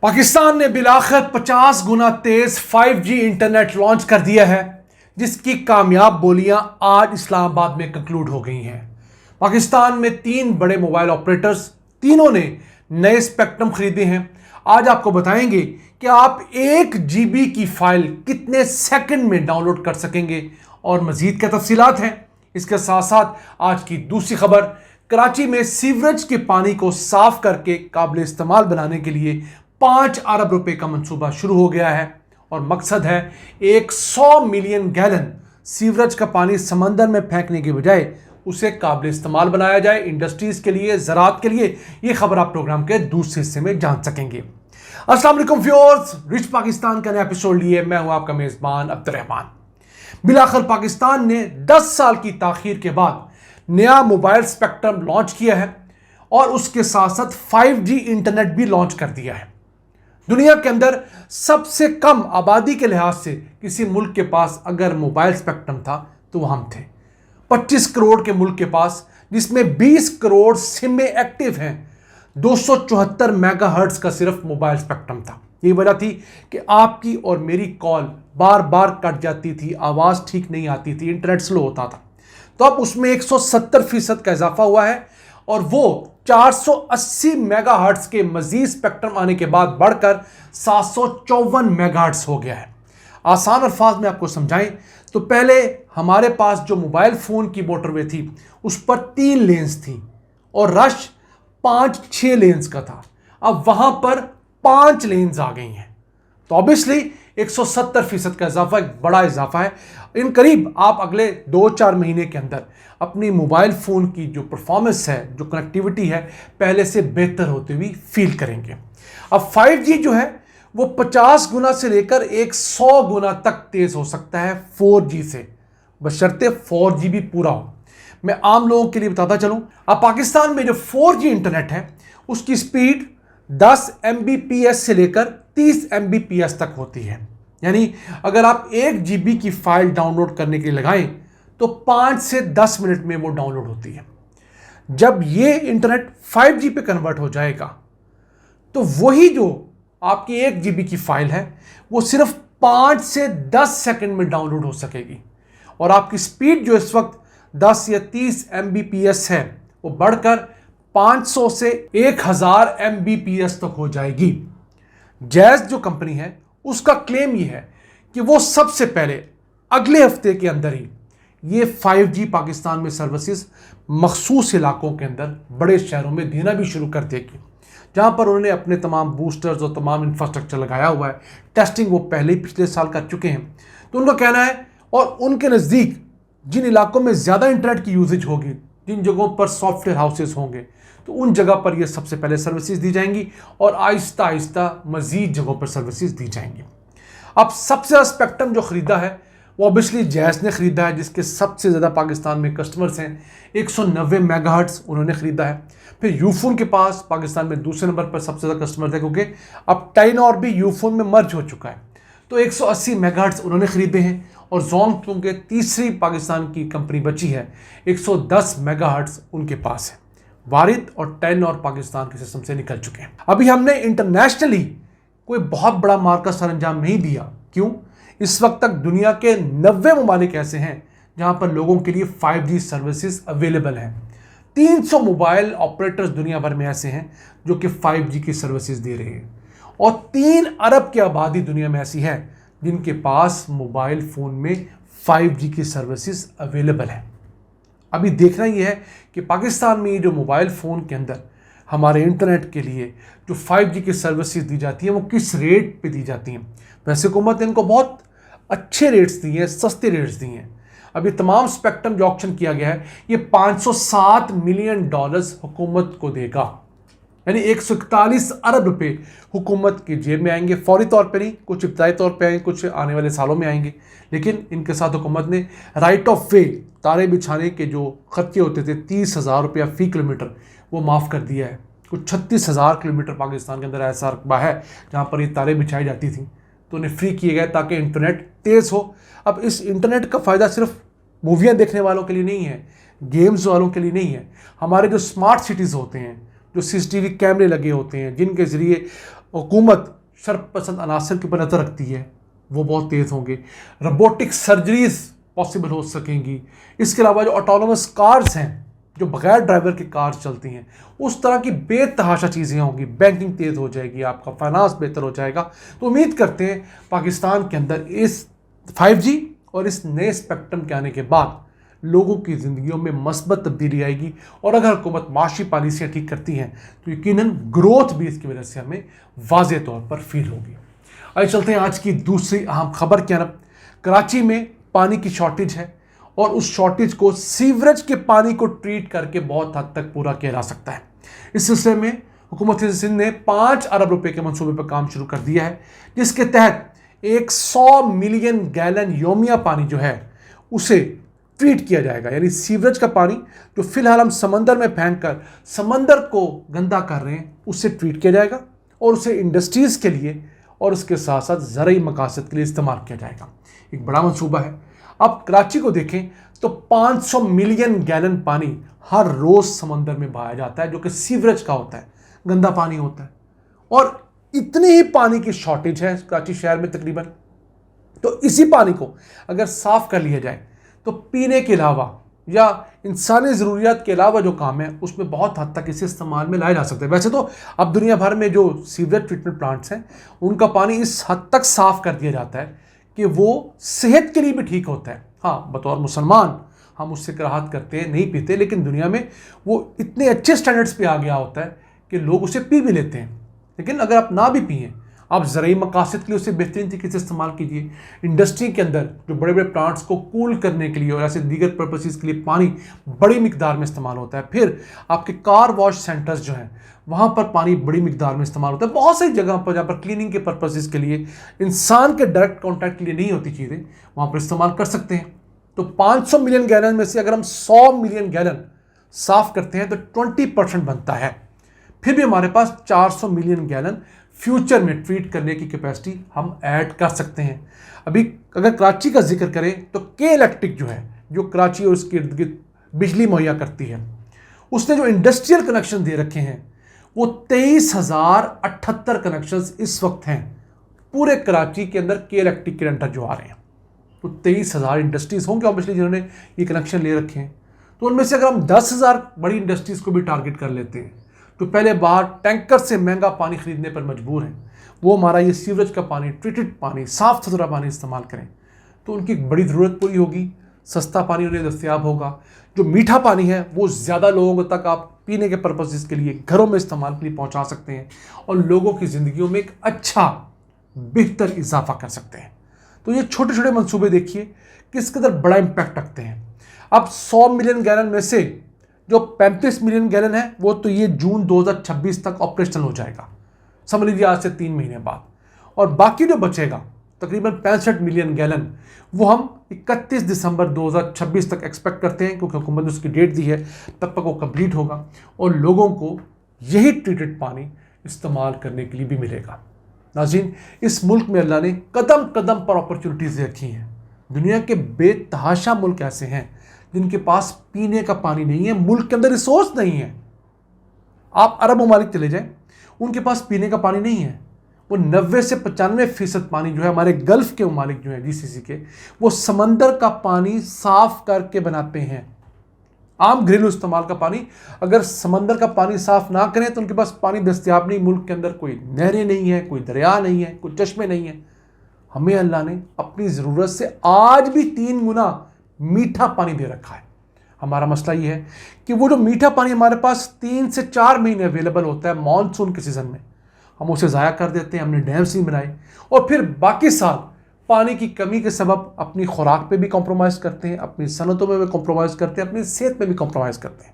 पाकिस्तान ने बिलाखिर 50 गुना तेज 5G internet launch कर दिया है, जिसकी कामयाब बोलियां आज इस्लामाबाद में कंक्लूड हो गई हैं। पाकिस्तान में 3 बड़े मोबाइल ऑपरेटर्स, तीनों ने नए स्पेक्ट्रम खरीदे हैं। आज आपको बताएंगे कि आप 1 GB की फाइल कितने सेकंड में डाउनलोड कर सकेंगे और मजीद क्या तफसीलात हैं। इसके साथ साथ आज की दूसरी खबर, कराची में सीवरेज के पानी को साफ करके काबिल इस्तेमाल बनाने के लिए 5 अरब रुपए का मंसूबा शुरू हो गया है और मकसद है 100 मिलियन गैलन सीवरेज का पानी समंदर में फेंकने के बजाय उसे काबिल इस्तेमाल बनाया जाए, इंडस्ट्रीज के लिए, ज़राअत के लिए। ये खबर आप प्रोग्राम के दूसरे हिस्से में जान सकेंगे। अस्सलाम वालेकुम व्यूअर्स, रिच पाकिस्तान का नया एपिसोड लिए मैं हूं आपका मेज़बान अब्दुर्रहमान। बिलाखिर पाकिस्तान ने 10 साल की ताखीर के बाद नया मोबाइल स्पेक्ट्रम लॉन्च किया है और उसके साथ साथ 5G इंटरनेट भी लॉन्च कर दिया है। दुनिया के अंदर सबसे कम आबादी के लिहाज से किसी मुल्क के पास अगर मोबाइल स्पेक्ट्रम था तो वह हम थे। 25 करोड़ के मुल्क के पास, जिसमें 20 करोड़ सिमें एक्टिव हैं, 274 मेगाहर्ट्ज का सिर्फ मोबाइल स्पेक्ट्रम था। यही वजह थी कि आपकी और मेरी कॉल बार बार कट जाती थी, आवाज़ ठीक नहीं आती थी, इंटरनेट स्लो होता था। तो अब उसमें 170% का इजाफा हुआ है और वो 480 मेगाहर्ट्ज के मजीद स्पेक्ट्रम आने के बाद बढ़कर 754 मेगाहर्ट्ज हो गया है। आसान अल्फाज में आपको समझाएं तो पहले हमारे पास जो मोबाइल फ़ोन की मोटरवे थी उस पर 3 लेन्स थी और रश 5-6 लेन्स का था। अब वहाँ पर 5 लेन्स आ गई हैं। तो ऑब्वियसली 170% का इजाफा एक बड़ा इजाफा है। इन करीब आप अगले 2-4 महीने के अंदर अपनी मोबाइल फ़ोन की जो परफॉर्मेंस है, जो कनेक्टिविटी है, पहले से बेहतर होते हुए फील करेंगे। अब 5G जो है वो 50 गुना से लेकर 100 गुना तक तेज़ हो सकता है 4G से, बशर्ते 4G भी पूरा हो। मैं आम लोगों के लिए बताता चलूँ, अब पाकिस्तान में जो 4G इंटरनेट है उसकी स्पीड 10 Mbps से लेकर 30 Mbps तक होती है। यानी अगर आप 1 GB की फाइल डाउनलोड करने के लिए लगाएं तो 5 से 10 मिनट में वो डाउनलोड होती है। जब ये इंटरनेट 5G पे कन्वर्ट हो जाएगा तो वही जो आपकी 1 GB की फाइल है वो सिर्फ 5 से 10 सेकंड में डाउनलोड हो सकेगी और आपकी स्पीड जो इस वक्त 10 या 30 Mbps है वो बढ़कर 500 से 1000 Mbps तक हो जाएगी। जैज़ जो कंपनी है उसका क्लेम ये है कि वो सबसे पहले अगले हफ्ते के अंदर ही ये 5G पाकिस्तान में सर्विसेज मखसूस इलाकों के अंदर बड़े शहरों में देना भी शुरू कर देगी, जहाँ पर उन्होंने अपने तमाम बूस्टर्स और तमाम इंफ्रास्ट्रक्चर लगाया हुआ है। टेस्टिंग वो पहले ही पिछले साल कर चुके हैं। तो उनका कहना है, और उनके नज़दीक जिन इलाकों में ज़्यादा इंटरनेट की यूजेज होगी, जिन जगहों पर सॉफ्टवेयर हाउसेज होंगे, तो उन जगह पर ये सबसे पहले सर्विसेज दी जाएंगी और आहिस्ता आहिस्ता मज़ीद जगहों पर सर्विसेज दी जाएंगी। अब सबसे ज़्यादा स्पेक्ट्रम जो ख़रीदा है वो ऑब्वियसली जैज़ ने ख़रीदा है, जिसके सबसे ज़्यादा पाकिस्तान में कस्टमर्स हैं। 190 मेगाहर्ट्ज़ उन्होंने ख़रीदा है। फिर यूफोन के पास पाकिस्तान में दूसरे नंबर पर सबसे ज़्यादा कस्टमर्स हैं, क्योंकि अब टाइनॉर भी यूफोन में मर्ज हो चुका है। तो 180 मेगाहर्ट्ज़ उन्होंने ख़रीदे हैं और जोन क्योंकि तीसरी पाकिस्तान की कंपनी बची है, 110 मेगाहर्ट्ज़ उनके पास है। वारिद और टाइनॉर पाकिस्तान के सिस्टम से निकल चुके हैं। अभी हमने इंटरनेशनली कोई बहुत बड़ा मार्का सर अंजाम नहीं दिया। क्यों? इस वक्त तक दुनिया के 90 ममालिक ऐसे हैं जहां पर लोगों के लिए 5G सर्विसेज अवेलेबल हैं। 300 मोबाइल ऑपरेटर्स दुनिया भर में ऐसे हैं जो कि 5G की सर्विसेज दे रहे हैं और 3 अरब की आबादी दुनिया में ऐसी है जिनके पास मोबाइल फ़ोन में 5G की सर्विसेज अवेलेबल है। अभी देखना यह है कि पाकिस्तान में ये जो मोबाइल फ़ोन के अंदर हमारे इंटरनेट के लिए जो 5G की सर्विसेज दी जाती हैं वो किस रेट पे दी जाती हैं। वैसे हुकूमत ने इनको बहुत अच्छे रेट्स दिए हैं, सस्ते रेट्स दिए हैं। अभी तमाम स्पेक्ट्रम जो ऑक्शन किया गया है ये $507 मिलियन हुकूमत को देगा, यानी 141 अरब रुपए हुकूमत की जेब में आएंगे। फौरी तौर पर नहीं, कुछ इब्तदाई तौर पे आएंगे, कुछ आने वाले सालों में आएंगे, लेकिन इनके साथ हुकूमत ने राइट ऑफ वे, तारे बिछाने के जो खर्चे होते थे 30,000 रुपया फ़ी किलोमीटर, वो माफ़ कर दिया है। कुछ 36,000 किलोमीटर पाकिस्तान के अंदर ऐसा रकबा है जहाँ पर ये तारे बिछाई जाती थी, तो उन्हें फ्री किए गए ताकि इंटरनेट तेज़ हो। अब इस इंटरनेट का फ़ायदा सिर्फ मूवियाँ देखने वालों के लिए नहीं है, गेम्स वालों के लिए नहीं है। हमारे जो स्मार्ट सिटीज़ होते हैं, जो CCTV कैमरे लगे होते हैं, जिनके ज़रिए हुकूमत शरपसंद अनासर के ऊपर नज़र रखती है, वो बहुत तेज़ होंगे। रोबोटिक सर्जरीज पॉसिबल हो सकेंगी। इसके अलावा जो ऑटोनोमस कार्स हैं, जो बगैर ड्राइवर की कार्स चलती हैं, उस तरह की बेतहाशा चीज़ें होंगी। बैंकिंग तेज़ हो जाएगी, आपका फाइनेंस बेहतर हो जाएगा। तो उम्मीद करते हैं पाकिस्तान के अंदर इस 5G और इस नए स्पेक्ट्रम के आने के बाद लोगों की ज़िंदगियों में मस्बत तब्दीली आएगी। और अगर हुकूमत माशी पॉलिसियाँ ठीक करती हैं तो यकीनन ग्रोथ भी इसकी वजह से हमें वाज़ेह तौर पर फील होगी। आइए चलते हैं आज की दूसरी अहम खबर की तरफ। कराची में पानी की शॉर्टेज है और उस शॉर्टेज को सीवरेज के पानी को ट्रीट करके बहुत हद तक पूरा किया जा सकता है। इस सिलसिले में हुकूमत सिंध ने 5 अरब रुपए के मंसूबे पर काम शुरू कर दिया है, जिसके तहत 100 मिलियन गैलन योमिया पानी जो है उसे ट्रीट किया जाएगा। यानी सीवरेज का पानी जो फिलहाल हम समंदर में फेंक कर समंदर को गंदा कर रहे हैं, उससे ट्रीट किया जाएगा और उसे इंडस्ट्रीज़ के लिए और उसके साथ साथ ज़रूरी मकासद के लिए इस्तेमाल किया जाएगा। एक बड़ा मंसूबा है। अब कराची को देखें तो 500 मिलियन गैलन पानी हर रोज़ समंदर में बहाया जाता है, जो कि सीवरेज का होता है, गंदा पानी होता है। और इतनी ही पानी की शॉर्टेज है कराची शहर में तकरीबन। तो इसी पानी को अगर साफ़ कर लिया जाए तो पीने के अलावा या इंसानी ज़रूरियात के अलावा जो काम है उसमें बहुत हद तक इसे इस्तेमाल में लाया जा सकता है। वैसे तो अब दुनिया भर में जो सीवरेज ट्रीटमेंट प्लांट्स हैं उनका पानी इस हद तक साफ़ कर दिया जाता है कि वो सेहत के लिए भी ठीक होता है। हाँ, बतौर मुसलमान हम उससे कराहत करते हैं, नहीं पीते, लेकिन दुनिया में वो इतने अच्छे स्टैंडर्ड्स पे आ गया होता है कि लोग उसे पी भी लेते हैं। लेकिन अगर आप ना भी पिएँ, आप ज़रूरी मकासद के लिए उसे बेहतरीन तरीके से इस्तेमाल कीजिए। इंडस्ट्री के अंदर जो बड़े बड़े प्लांट्स को कूल करने के लिए और ऐसे दीगर पर्पसेस के लिए पानी बड़ी मिकदार में इस्तेमाल होता है। फिर आपके कार वॉश सेंटर्स जो हैं वहाँ पर पानी बड़ी मिकदार में इस्तेमाल होता है। बहुत सारी जगह पर जहाँ पर क्लीनिंग के पर्पसेस के लिए, इंसान के डायरेक्ट कॉन्टैक्ट के लिए नहीं होती चीज़ें, वहाँ पर इस्तेमाल कर सकते हैं। तो 500 मिलियन गैलन में से अगर हम 100 मिलियन गैलन साफ़ करते हैं तो 20% बनता है। फिर भी हमारे पास 400 मिलियन गैलन फ्यूचर में ट्रीट करने की कैपेसिटी हम ऐड कर सकते हैं। अभी अगर कराची का जिक्र करें तो के इलेक्ट्रिक जो है, जो कराची और उसके इर्द गिर्द बिजली मुहैया करती है, उसने जो इंडस्ट्रियल कनेक्शन दे रखे हैं वो 23,078 कनेक्शंस इस वक्त हैं पूरे कराची के अंदर के इलेक्ट्रिक के अंडर जो आ रहे हैं। तो 23,000 इंडस्ट्रीज़ होंगे ऑब्वियसली जिन्होंने ये कनेक्शन ले रखे हैं। तो उनमें से अगर हम 10,000 बड़ी इंडस्ट्रीज़ को भी टारगेट कर लेते हैं तो पहले बाहर टैंकर से महंगा पानी खरीदने पर मजबूर हैं, वो हमारा ये सीवरेज का पानी, ट्रीटेड पानी, साफ़ सुथरा पानी इस्तेमाल करें तो उनकी एक बड़ी ज़रूरत पूरी होगी। सस्ता पानी उन्हें दस्तयाब होगा। जो मीठा पानी है वो ज़्यादा लोगों तक आप पीने के पर्पसेस के लिए, घरों में इस्तेमाल के लिए पहुंचा सकते हैं और लोगों की ज़िंदगियों में एक अच्छा बेहतर इजाफा कर सकते हैं। तो ये छोटे छोटे मंसूबे देखिए किस कदर बड़ा इम्पैक्ट रखते हैं। अब 100 मिलियन गैलन में से जो 35 मिलियन गैलन है वो तो ये जून 2026 तक ऑपरेशनल हो जाएगा, समझ लीजिए आज से 3 महीने बाद। और बाकी जो बचेगा तकरीबन 65 मिलियन गैलन वो हम 31 दिसंबर 2026 तक एक्सपेक्ट करते हैं, क्योंकि हुकूमत ने उसकी डेट दी है, तब तक वो कंप्लीट होगा और लोगों को यही ट्रीटेड पानी इस्तेमाल करने के लिए भी मिलेगा। नाज़रीन, इस मुल्क में अल्लाह ने कदम कदम पर अपॉर्चुनिटीज़ रखी हैं। दुनिया के बेतहाशा मुल्क ऐसे हैं जिनके पास पीने का पानी नहीं है, मुल्क के अंदर रिसोर्स नहीं है। आप अरब ममालिक चले जाएं, उनके पास पीने का पानी नहीं है। वो 90 से 95% पानी जो है हमारे गल्फ़ के ममालिक जो हैं GCC के, वो समंदर का पानी साफ़ करके बनाते हैं। आम घरेलू इस्तेमाल का पानी, अगर समंदर का पानी साफ़ ना करें तो उनके पास पानी दस्तयाब नहीं। मुल्क के अंदर कोई नहरें नहीं है, कोई दरिया नहीं है, कोई चश्मे नहीं है। हमें अल्लाह ने अपनी ज़रूरत से आज भी 3 गुना मीठा पानी दे रखा है। हमारा मसला ये है कि वो जो मीठा पानी हमारे पास 3 से 4 महीने अवेलेबल होता है मानसून के सीज़न में, हम उसे ज़ाया कर देते हैं। हमने डैम्स नहीं बनाए और फिर बाकी साल पानी की कमी के सबब अपनी खुराक पे भी कॉम्प्रोमाइज़ करते हैं, अपनी सनतों में भी कॉम्प्रोमाइज़ करते हैं, अपनी सेहत में भी कॉम्प्रोमाइज़ करते हैं।